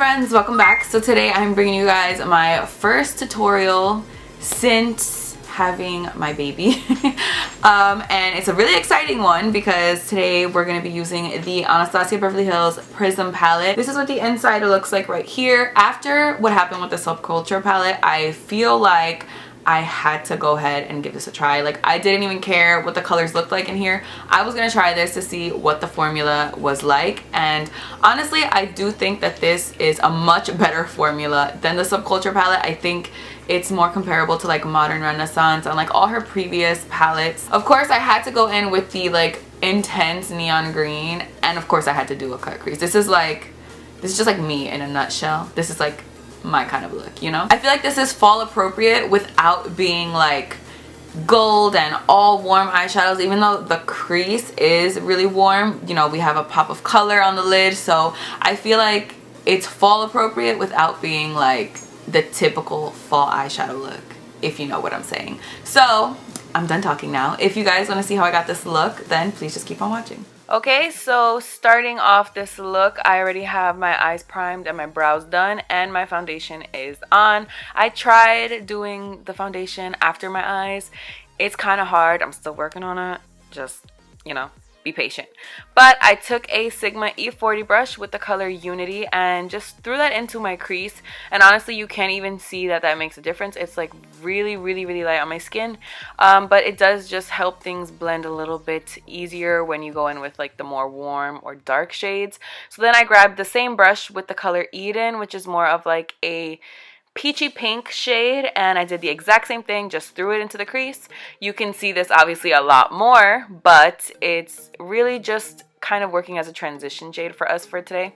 friends, welcome back. So today I'm bringing you guys my first tutorial since having my baby. And it's a really exciting one because today we're going to be using the Anastasia Beverly Hills Prism palette. This is what the inside looks like right here. After what happened with the Subculture palette, I feel like I had to go ahead and give this a try. Like, I didn't even care what the colors looked like in here. I was gonna try this to see what the formula was like, and honestly I do think that this is a much better formula than the Subculture palette. I think it's more comparable to like Modern Renaissance and like all her previous palettes. Of course I had to go in with the like intense neon green, and of course I had to do a cut crease. This is just like me in a nutshell. This is like my kind of look, you know? I feel like this is fall appropriate without being like gold and all warm eyeshadows. Even though the crease is really warm, you know, we have a pop of color on the lid, so I feel like it's fall appropriate without being like the typical fall eyeshadow look, if you know what I'm saying. So I'm done talking now. If you guys want to see how I got this look, then please just keep on watching. Okay, so starting off this look, I already have my eyes primed and my brows done, and my foundation is on. I tried doing the foundation after my eyes. It's kind of hard. I'm still working on it. Just, you know, be patient. But I took a Sigma E40 brush with the color Unity and just threw that into my crease, and honestly you can't even see that that makes a difference. It's like really light on my skin, but it does just help things blend a little bit easier when you go in with like the more warm or dark shades. So then I grabbed the same brush with the color Eden, which is more of like a peachy pink shade, and I did the exact same thing, just threw it into the crease. You can see this obviously a lot more, but it's really just kind of working as a transition shade for us for today.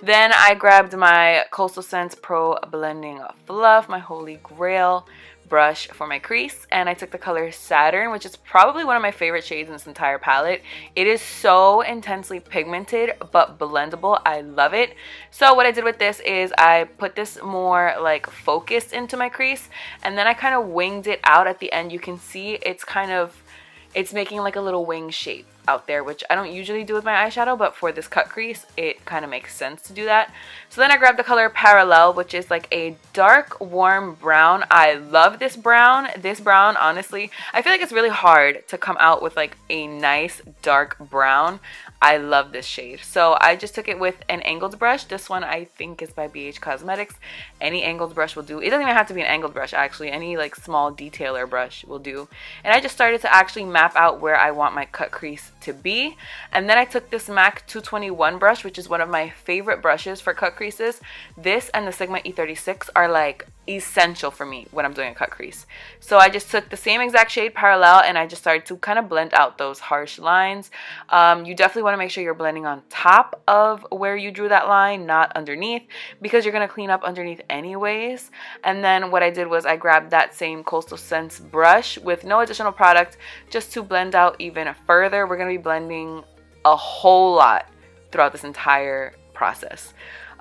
Then I grabbed my Coastal Scents Pro Blending Fluff, my holy grail brush for my crease, and I took the color Saturn, which is probably one of my favorite shades in this entire palette. It is so intensely pigmented but blendable. I love it. So what I did with this is I put this more like focused into my crease, and then I kind of winged it out at the end. You can see it's making like a little wing shape out there, which I don't usually do with my eyeshadow, but for this cut crease it kind of makes sense to do that. So then I grabbed the color Parallel, which is like a dark warm brown. I love this brown. This brown, honestly, I feel like it's really hard to come out with like a nice dark brown. I love this shade. So I just took it with an angled brush. This one I think is by ABH Cosmetics. Any angled brush will do. It doesn't even have to be an angled brush, actually. Any like small detailer brush will do. And I just started to actually map out where I want my cut crease to be. And then I took this MAC 221 brush, which is one of my favorite brushes for cut creases. This and the Sigma E36 are like essential for me when I'm doing a cut crease. So I just took the same exact shade Parallel, and I just started to kind of blend out those harsh lines. You definitely want to make sure you're blending on top of where you drew that line, not underneath, because you're going to clean up underneath anyways. And then what I did was I grabbed that same Coastal Scents brush with no additional product just to blend out even further. We're going to be blending a whole lot throughout this entire process.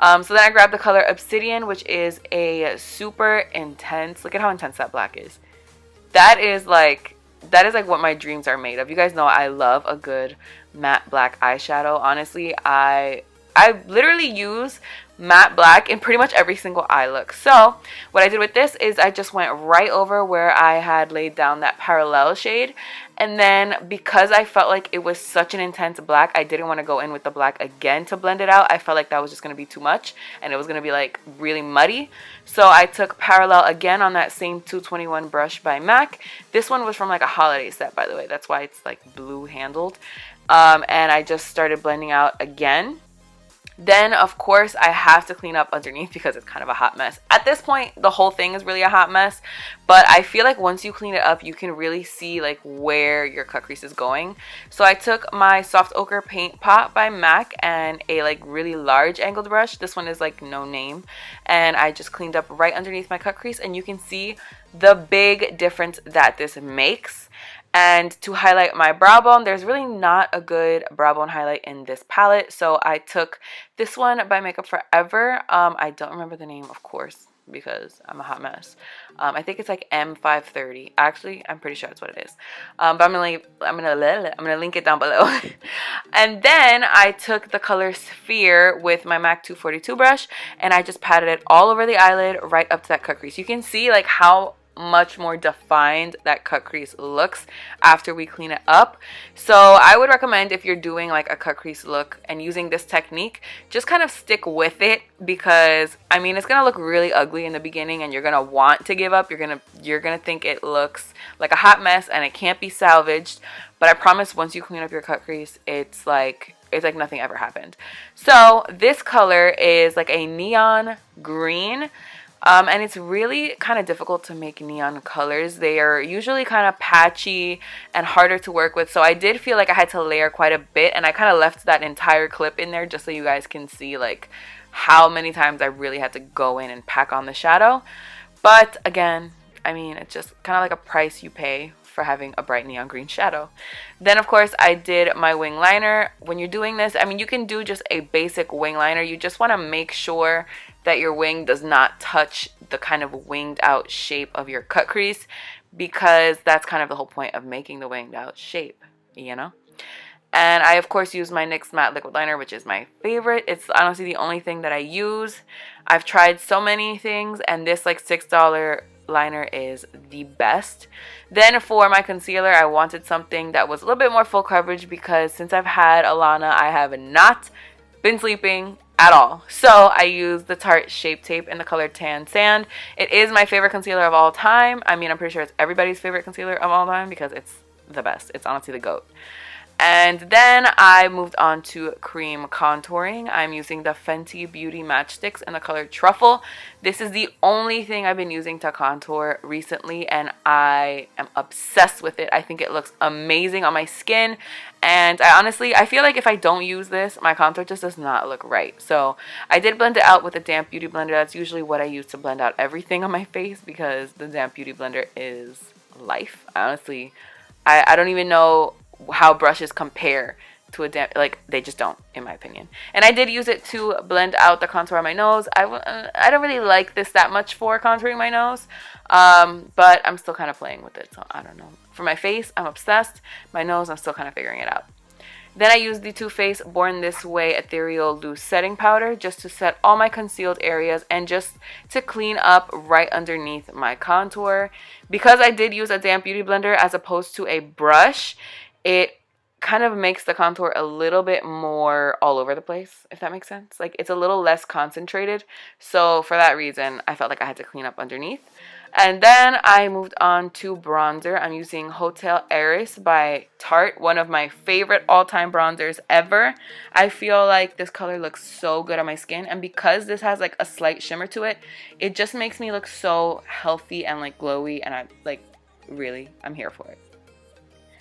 So then I grabbed the color Obsidian, which is a super intense, look at how intense that black is. That is like what my dreams are made of. You guys know I love a good matte black eyeshadow. Honestly, I literally use matte black in pretty much every single eye look. So what I did with this is I just went right over where I had laid down that Parallel shade, and then because I felt like it was such an intense black, I didn't want to go in with the black again to blend it out. I felt like that was just going to be too much and it was going to be like really muddy. So I took Parallel again on that same 221 brush by MAC. This one was from like a holiday set, by the way. That's why it's like blue handled. And I just started blending out again. Then, of course, I have to clean up underneath because it's kind of a hot mess. At this point, the whole thing is really a hot mess, but I feel like once you clean it up, you can really see like where your cut crease is going. So I took my Soft Ochre Paint Pot by MAC and a like really large angled brush. This one is like no name. And I just cleaned up right underneath my cut crease, and you can see the big difference that this makes. And to highlight my brow bone, there's really not a good brow bone highlight in this palette, so I took this one by Makeup Forever. I don't remember the name, of course. because I'm a hot mess. I think it's like M530. Actually, I'm pretty sure that's what it is. But I'm gonna link it down below. And then I took the color Sphere with my MAC 242 brush, and I just patted it all over the eyelid right up to that cut crease. You can see like how much more defined that cut crease looks after we clean it up. So I would recommend, if you're doing like a cut crease look and using this technique, just kind of stick with it, because I mean, it's gonna look really ugly in the beginning and you're gonna want to give up. You're gonna think it looks like a hot mess and it can't be salvaged. But I promise, once you clean up your cut crease, it's like nothing ever happened. So this color is like a neon green. And it's really kind of difficult to make neon colors. They are usually kind of patchy and harder to work with. So I did feel like I had to layer quite a bit, and I kind of left that entire clip in there just so you guys can see like how many times I really had to go in and pack on the shadow. But again, I mean, it's just kind of like a price you pay for having a bright neon green shadow. Then of course I did my wing liner. When you're doing this, I mean, you can do just a basic wing liner. You just want to make sure that your wing does not touch the kind of winged out shape of your cut crease, because that's kind of the whole point of making the winged out shape, you know. And I of course use my NYX matte liquid liner, which is my favorite. It's honestly the only thing that I use. I've tried so many things, and this like $6 liner is the best. Then for my concealer, I wanted something that was a little bit more full coverage, because since I've had Alana, I have not been sleeping at all. So I used the Tarte Shape Tape in the color Tan Sand. It is my favorite concealer of all time. I mean, I'm pretty sure it's everybody's favorite concealer of all time, because it's the best. It's honestly the GOAT. And then I moved on to cream contouring. I'm using the Fenty Beauty Matchsticks in the color Truffle. This is the only thing I've been using to contour recently, and I am obsessed with it. I think it looks amazing on my skin, and I feel like if I don't use this, my contour just does not look right. So I did blend it out with a damp beauty blender. That's usually what I use to blend out everything on my face, because the damp beauty blender is life. Honestly, I don't even know how brushes compare to a damp, like they just don't, in my opinion. And I did use it to blend out the contour on my nose. I don't really like this that much for contouring my nose, but I'm still kind of playing with it, so I don't know. For my face, I'm obsessed. My nose, I'm still kind of figuring it out. Then I used the Too Faced Born This Way Ethereal Loose Setting Powder just to set all my concealed areas and just to clean up right underneath my contour. Because I did use a damp beauty blender as opposed to a brush, it kind of makes the contour a little bit more all over the place, if that makes sense. Like, it's a little less concentrated. So for that reason, I felt like I had to clean up underneath. And then I moved on to bronzer. I'm using Hotel Heiress by Tarte, one of my favorite all-time bronzers ever. I feel like this color looks so good on my skin, and because this has like a slight shimmer to it, it just makes me look so healthy and like glowy, and I'm here for it.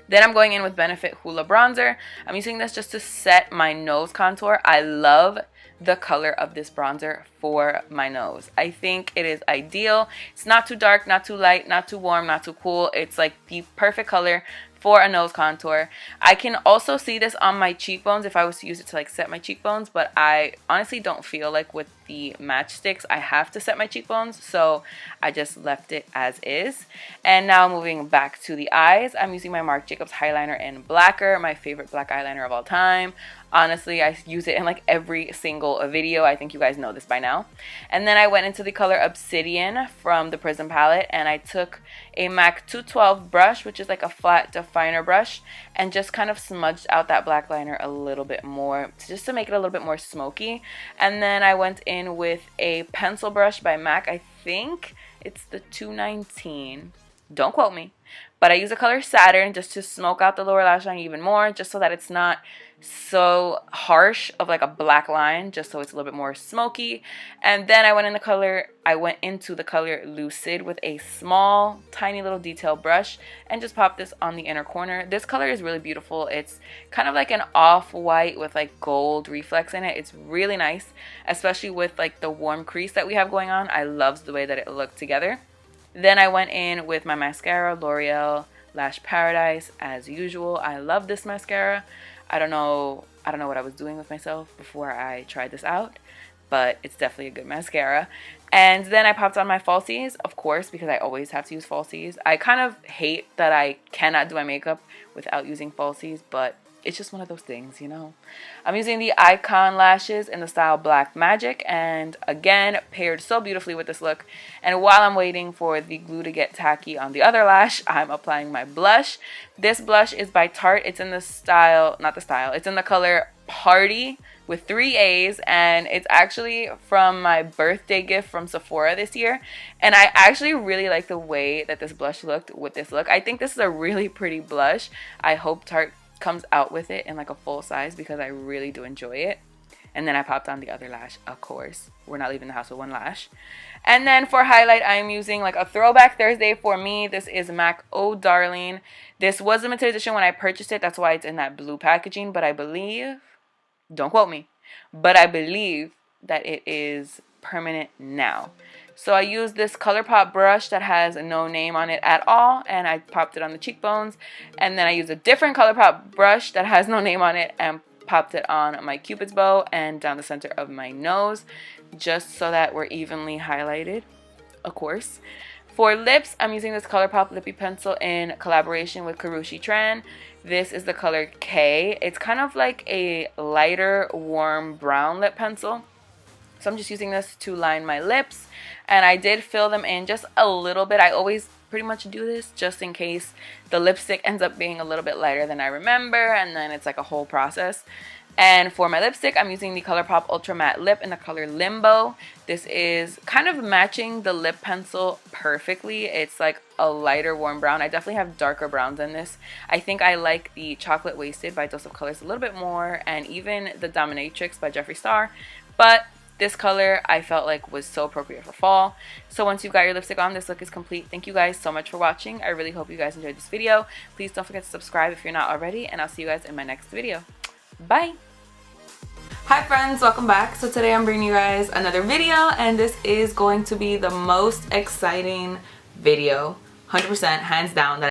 Then I'm going in with Benefit Hoola Bronzer. I'm using this just to set my nose contour. I love the color of this bronzer for my nose. I think it is ideal. It's not too dark, not too light, not too warm, not too cool. It's like the perfect color for a nose contour. I can also see this on my cheekbones if I was to use it to like set my cheekbones, but I honestly don't feel like with the matchsticks I have to set my cheekbones, so I just left it as is. And now moving back to the eyes, I'm using my Marc Jacobs Highliner in Blacquer, my favorite black eyeliner of all time. Honestly, I use it in like every single video. I think you guys know this by now. And then I went into the color Obsidian from the Prism palette, and I took a MAC 212 brush, which is like a flat definer brush, and just kind of smudged out that black liner a little bit more, just to make it a little bit more smoky. And then I went in with a pencil brush by MAC. I think it's the 219. Don't quote me. But I use the color Saturn just to smoke out the lower lash line even more, just so that it's not so harsh of like a black line, just so it's a little bit more smoky. And then I went into the color Lucid with a small tiny little detail brush and just popped this on the inner corner. This color is really beautiful. It's kind of like an off-white with like gold reflex in it. It's really nice, especially with like the warm crease that we have going on. I love the way that it looked together. Then I went in with my mascara, L'Oreal Lash Paradise, as usual. I love this mascara. I don't know what I was doing with myself before I tried this out, but it's definitely a good mascara. And then I popped on my falsies, of course, because I always have to use falsies. I kind of hate that I cannot do my makeup without using falsies, but it's just one of those things, you know. I'm using the Iikonn lashes in the style Black Magic, and again, paired so beautifully with this look. And while I'm waiting for the glue to get tacky on the other lash, I'm applying my blush. This blush is by Tarte. It's in the style, it's in the color Party with 3 A's, and it's actually from my birthday gift from Sephora this year. And I actually really like the way that this blush looked with this look. I think this is a really pretty blush. I hope Tarte comes out with it in like a full size because I really do enjoy it. And then I popped on the other lash, of course. We're not leaving the house with one lash. And then for highlight, I'm using like a Throwback Thursday for me. This is MAC Oh Darling. This was limited edition when I purchased it. That's why it's in that blue packaging. But I believe, don't quote me, but I believe that it is permanent now. So I used this ColourPop brush that has no name on it at all, and I popped it on the cheekbones. And then I used a different ColourPop brush that has no name on it and popped it on my Cupid's bow and down the center of my nose, just so that we're evenly highlighted, of course. For lips, I'm using this ColourPop Lippy Pencil in collaboration with Karrueche Tran. This is the color K. It's kind of like a lighter, warm brown lip pencil. So I'm just using this to line my lips. And I did fill them in just a little bit. I always pretty much do this just in case the lipstick ends up being a little bit lighter than I remember. And then it's like a whole process. And for my lipstick, I'm using the ColourPop Ultra Matte Lip in the color Limbo. This is kind of matching the lip pencil perfectly. It's like a lighter warm brown. I definitely have darker browns in this. I think I like the Chocolate Wasted by Dose of Colors a little bit more, and even the Dominatrix by Jeffree Star. But this color I felt like was so appropriate for fall. So once you've got your lipstick on, this look is complete. Thank you guys so much for watching. I really hope you guys enjoyed this video. Please don't forget to subscribe if you're not already, and I'll see you guys in my next video. Bye! Hi friends, welcome back. So today I'm bringing you guys another video, and this is going to be the most exciting video, 100% hands down, that